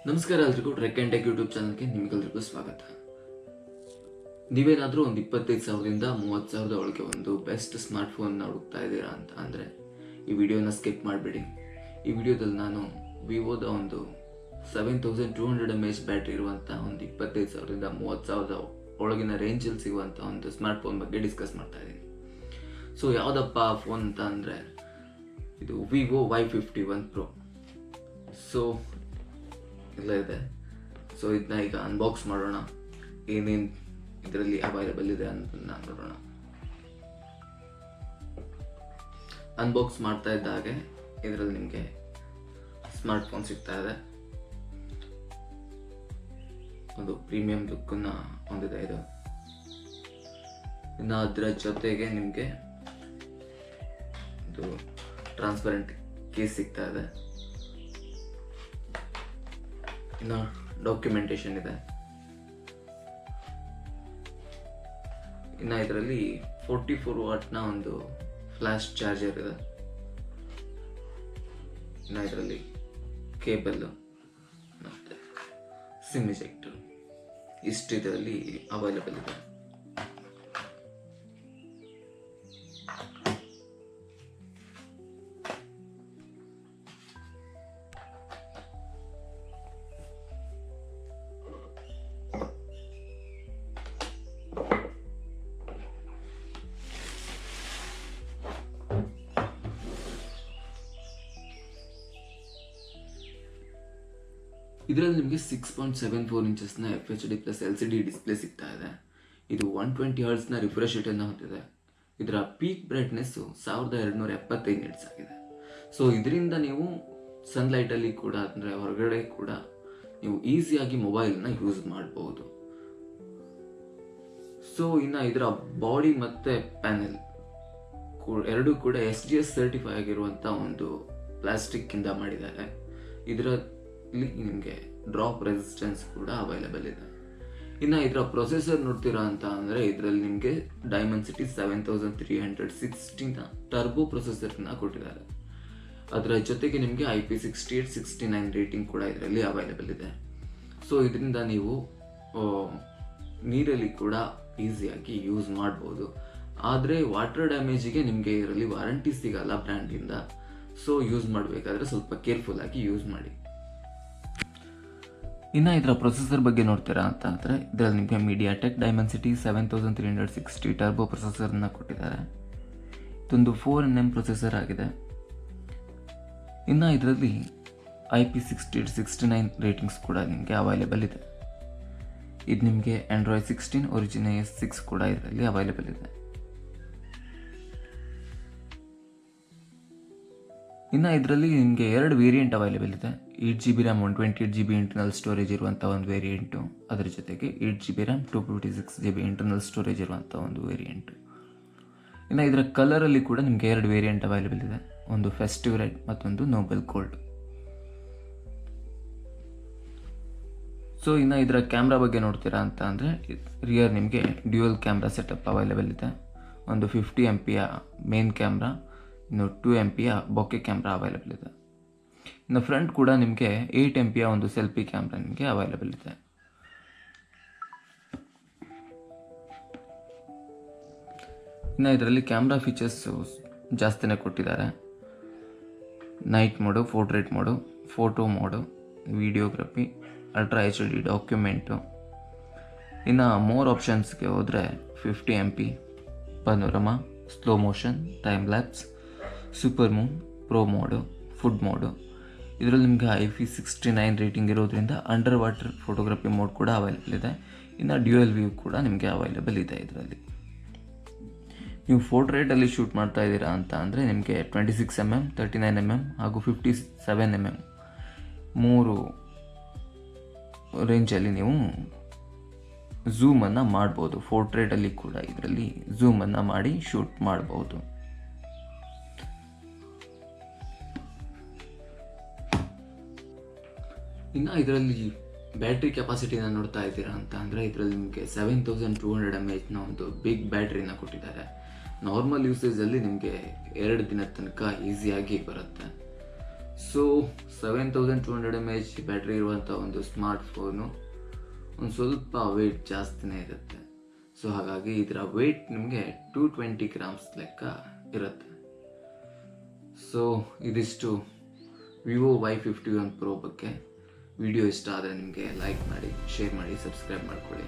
ನಮಸ್ಕಾರ ಎಲ್ರಿಗೂ trek and tech YouTube ಚಾನಲ್ಗೆ ನಿಮಗೆಲ್ರಿಗೂ ಸ್ವಾಗತ. ನೀವೇನಾದರೂ ಒಂದು 25,000ದಿಂದ 30,000 ಒಳಗೆ ಒಂದು ಬೆಸ್ಟ್ ಸ್ಮಾರ್ಟ್ಫೋನ್ನ ಹುಡುಕ್ತಾ ಇದ್ದೀರಾ ಅಂತ ಅಂದರೆ ಈ ವಿಡಿಯೋನ ಸ್ಕಿಪ್ ಮಾಡಿಬಿಡಿ. ಈ ವಿಡಿಯೋದಲ್ಲಿ ನಾನು ವಿವೋದ ಒಂದು 7200 mAh ಬ್ಯಾಟ್ರಿ ಇರುವಂಥ ಒಂದು 25,000ರಿಂದ 30,000 ಒಳಗಿನ ರೇಂಜಲ್ಲಿ ಸಿಗುವಂಥ ಒಂದು ಸ್ಮಾರ್ಟ್ಫೋನ್ ಬಗ್ಗೆ ಡಿಸ್ಕಸ್ ಮಾಡ್ತಾ ಇದ್ದೀನಿ. ಸೊ ಯಾವುದಪ್ಪ ಫೋನ್ ಅಂತ ಅಂದರೆ ಇದು ವಿವೋ Y51 Pro. ಸೊ ಎಲ್ಲ ಇದೆ. ಸೊ ಇದನ್ನ ಈಗ ಅನ್ಬಾಕ್ಸ್ ಮಾಡೋಣ, ಏನೇನು ಇದರಲ್ಲಿ ಅವೈಲೇಬಲ್ ಇದೆ ಅಂತ ನೋಡೋಣ. ಅನ್ಬಾಕ್ಸ್ ಮಾಡ್ತಾ ಇದ್ದ ಹಾಗೆ ಇದರಲ್ಲಿ ನಿಮಗೆ ಸ್ಮಾರ್ಟ್ಫೋನ್ ಸಿಗ್ತಾ ಇದೆ. ಒಂದು ಪ್ರೀಮಿಯಂ ಲುಕ್ಕನ್ನು ಹೊಂದಿದೆ ಇದು. ಇನ್ನು ಅದರ ಜೊತೆಗೆ ನಿಮಗೆ ಇದು ಟ್ರಾನ್ಸ್ಪರೆಂಟ್ ಕೇಸ್ ಸಿಗ್ತಾ ಇದೆ. ಇನ್ನು ಡಾಕ್ಯುಮೆಂಟೇಶನ್ ಇದೆ. ಇನ್ನು ಇದರಲ್ಲಿ 44 ವಾಟ್ನ ಒಂದು ಫ್ಲ್ಯಾಶ್ ಚಾರ್ಜರ್ ಇದೆ. ಇನ್ನು ಇದರಲ್ಲಿ ಕೇಬಲ್ ಮತ್ತು ಸಿಮ್ ಇಜೆಕ್ಟರ್ ಇಷ್ಟು ಇದರಲ್ಲಿ ಅವೈಲೇಬಲ್ ಇದೆ. ಇದರಲ್ಲಿ ನಿಮಗೆ 6.74 ಇಂಚಸ್ನ FHD+ LCD ಡಿಸ್ಪ್ಲೇ ಸಿಗ್ತಾ ಇದೆ. ಇದು 120 ಹರ್ಟ್ಸ್ನ ರಿಫ್ರೆಶ್ ರೇಟನ್ನು ಹೊಂದಿದೆ. ಇದರ ಪೀಕ್ ಬ್ರೈಟ್ನೆಸ್ಸು 1275 ನಿಟ್ಸ್ ಆಗಿದೆ. ಸೊ ಇದರಿಂದ ನೀವು ಸನ್ಲೈಟಲ್ಲಿ ಕೂಡ ಅಂದರೆ ಹೊರಗಡೆ ಕೂಡ ನೀವು ಈಸಿಯಾಗಿ ಮೊಬೈಲ್ನ ಯೂಸ್ ಮಾಡ್ಬೋದು. ಸೊ ಇನ್ನು ಇದರ ಬಾಡಿ ಮತ್ತು ಪ್ಯಾನೆಲ್ ಎರಡೂ ಕೂಡ SGS ಸರ್ಟಿಫೈ ಆಗಿರುವಂಥ ಒಂದು ಪ್ಲಾಸ್ಟಿಕ್ಕಿಂದ ಮಾಡಿದ್ದಾರೆ. ಇದರಲ್ಲಿ ನಿಮಗೆ ಡ್ರಾಪ್ ರೆಸಿಸ್ಟೆನ್ಸ್ ಕೂಡ ಅವೈಲೇಬಲ್ ಇದೆ. ಇನ್ನು ಇದರ ಪ್ರೊಸೆಸರ್ ನೋಡ್ತೀರಾ ಅಂತ ಅಂದರೆ ಇದರಲ್ಲಿ ನಿಮಗೆ ಡೈಮೆನ್ಸಿಟಿ 7360ನ ಟರ್ಬೋ ಪ್ರೊಸೆಸರ್ನ ಕೊಟ್ಟಿದ್ದಾರೆ. ಅದರ ಜೊತೆಗೆ ನಿಮಗೆ IP68 69 ರೇಟಿಂಗ್ ಕೂಡ ಇದರಲ್ಲಿ ಅವೈಲೇಬಲ್ ಇದೆ. ಸೊ ಇದರಿಂದ ನೀವು ನೀರಲ್ಲಿ ಕೂಡ ಈಸಿಯಾಗಿ ಯೂಸ್ ಮಾಡ್ಬೋದು. ಆದರೆ ವಾಟರ್ ಡ್ಯಾಮೇಜಿಗೆ ನಿಮಗೆ ಇದರಲ್ಲಿ ವಾರಂಟಿ ಸಿಗಲ್ಲ ಬ್ರ್ಯಾಂಡಿಂದ. ಸೊ ಯೂಸ್ ಮಾಡಬೇಕಾದ್ರೆ ಸ್ವಲ್ಪ ಕೇರ್ಫುಲ್ ಆಗಿ ಯೂಸ್ ಮಾಡಿ. ಇನ್ನು ಇದರ ಪ್ರೊಸೆಸರ್ ಬಗ್ಗೆ ನೋಡ್ತೀರಾ ಅಂತ ಅಂದರೆ ಇದರಲ್ಲಿ ನಿಮಗೆ MediaTek Dimensity 7360 ಟರ್ಬೋ ಪ್ರೊಸೆಸರ್ನ ಕೊಟ್ಟಿದ್ದಾರೆ. ಇದೊಂದು 4nm ಪ್ರೊಸೆಸರ್ ಆಗಿದೆ. ಇನ್ನು ಇದರಲ್ಲಿ IP68 69 ರೇಟಿಂಗ್ಸ್ ಕೂಡ ನಿಮಗೆ ಅವೈಲೇಬಲ್ ಇದೆ. ಇದು ನಿಮಗೆ Android 16 Origin OS 6 ಕೂಡ ಇದರಲ್ಲಿ ಅವೈಲೇಬಲ್ ಇದೆ. ಇನ್ನು ಇದರಲ್ಲಿ ನಿಮಗೆ 2 ವೇರಿಯಂಟ್ ಅವೈಲೇಬಲ್ ಇದೆ. 8GB RAM 128GB internal storage ಇರುವಂಥ ಒಂದು ವೇರಿಯಂಟು, ಅದರ ಜೊತೆಗೆ 8GB RAM 256GB internal storage ಇರುವಂಥ ಒಂದು ವೇರಿಯಂಟು. ಇನ್ನು ಇದರ ಕಲರಲ್ಲಿ ಕೂಡ ನಿಮಗೆ 2 ವೇರಿಯಂಟ್ ಅವೈಲೇಬಲ್ ಇದೆ. ಒಂದು ಫೆಸ್ಟಿವ್ ರೆಡ್ ಮತ್ತೊಂದು ನೋಬೆಲ್ ಗೋಲ್ಡ್. ಸೊ ಇನ್ನು ಇದರ ಕ್ಯಾಮ್ರಾ ಬಗ್ಗೆ ನೋಡ್ತೀರಾ ಅಂತ ಅಂದರೆ ರಿಯರ್ ನಿಮಗೆ ಡ್ಯುಯಲ್ ಕ್ಯಾಮ್ರಾ ಸೆಟಪ್ ಅವೈಲೇಬಲ್ ಇದೆ. ಒಂದು 50 MP ಮೇನ್ ಕ್ಯಾಮ್ರಾ, ಇನ್ನು 2 MP ಬೊಕೆ ಕ್ಯಾಮ್ರಾ ಅವೈಲೇಬಲ್ ಇದೆ. ಇನ್ನು ಫ್ರಂಟ್ ಕೂಡ ನಿಮಗೆ 8 MP ಒಂದು ಸೆಲ್ಫಿ ಕ್ಯಾಮ್ರಾ ನಿಮಗೆ ಅವೈಲೇಬಲ್ ಇದೆ. ಇನ್ನು ಇದರಲ್ಲಿ ಕ್ಯಾಮ್ರಾ ಫೀಚರ್ಸು ಜಾಸ್ತಿನೇ ಕೊಟ್ಟಿದ್ದಾರೆ. Night mode, portrait mode, photo mode, videography, ultra HD document. ಇನ್ನು ಮೋರ್ ಆಪ್ಷನ್ಸ್ಗೆ ಹೋದರೆ 50 MP panorama, slow motion, time lapse, super Moon, pro mode, food mode. ಇದರಲ್ಲಿ ನಿಮಗೆ IP69 ರೇಟಿಂಗ್ ಇರೋದ್ರಿಂದ ಅಂಡರ್ ವಾಟರ್ ಫೋಟೋಗ್ರಫಿ ಮೋಡ್ ಕೂಡ available ಇದೆ. ಇನ್ನು ಡ್ಯೂಯಲ್ ವ್ಯೂ ಕೂಡ ನಿಮಗೆ ಅವೈಲೇಬಲ್ ಇದೆ. ಇದರಲ್ಲಿ ನೀವು ಪೋರ್ಟ್ರೇಟಲ್ಲಿ ಶೂಟ್ ಮಾಡ್ತಾ ಇದ್ದೀರಾ ಅಂತ ಅಂದರೆ ನಿಮಗೆ 26mm, 39mm ಹಾಗೂ 57mm 3 ರೇಂಜಲ್ಲಿ ನೀವು ಝೂಮನ್ನು ಮಾಡ್ಬೋದು. ಪೋರ್ಟ್ರೇಟಲ್ಲಿ ಕೂಡ ಇದರಲ್ಲಿ ಝೂಮನ್ನು ಮಾಡಿ ಶೂಟ್ ಮಾಡ್ಬೋದು. ಇನ್ನು ಇದರಲ್ಲಿ ಬ್ಯಾಟ್ರಿ ಕೆಪಾಸಿಟಿನ ನೋಡ್ತಾ ಇದ್ದೀರಾ ಅಂತ ಅಂದರೆ ಇದರಲ್ಲಿ ನಿಮಗೆ 7200 mAhನ ಒಂದು ಬಿಗ್ ಬ್ಯಾಟ್ರಿನ ಕೊಟ್ಟಿದ್ದಾರೆ. ನಾರ್ಮಲ್ ಯೂಸೇಜಲ್ಲಿ ನಿಮಗೆ 2 ದಿನದ ತನಕ ಈಸಿಯಾಗಿ ಬರುತ್ತೆ. ಸೊ 7200 mAh ಬ್ಯಾಟ್ರಿ ಇರುವಂಥ ಒಂದು ಸ್ಮಾರ್ಟ್ಫೋನು ಒಂದು ಸ್ವಲ್ಪ ವೆಯ್ಟ್ ಜಾಸ್ತಿನೇ ಇರುತ್ತೆ. ಸೊ ಹಾಗಾಗಿ ಇದರ ವೆಯ್ಟ್ ನಿಮಗೆ 220 ಗ್ರಾಮ್ಸ್ ಲೆಕ್ಕ ಇರುತ್ತೆ. ಸೊ ಇದಿಷ್ಟು ವಿವೋ Y51 Pro ಬಗ್ಗೆ. ವಿಡಿಯೋ ಇಷ್ಟ ಆದರೆ ನಿಮಗೆ ಲೈಕ್ ಮಾಡಿ, ಶೇರ್ ಮಾಡಿ, ಸಬ್ಸ್ಕ್ರೈಬ್ ಮಾಡ್ಕೊಳ್ಳಿ.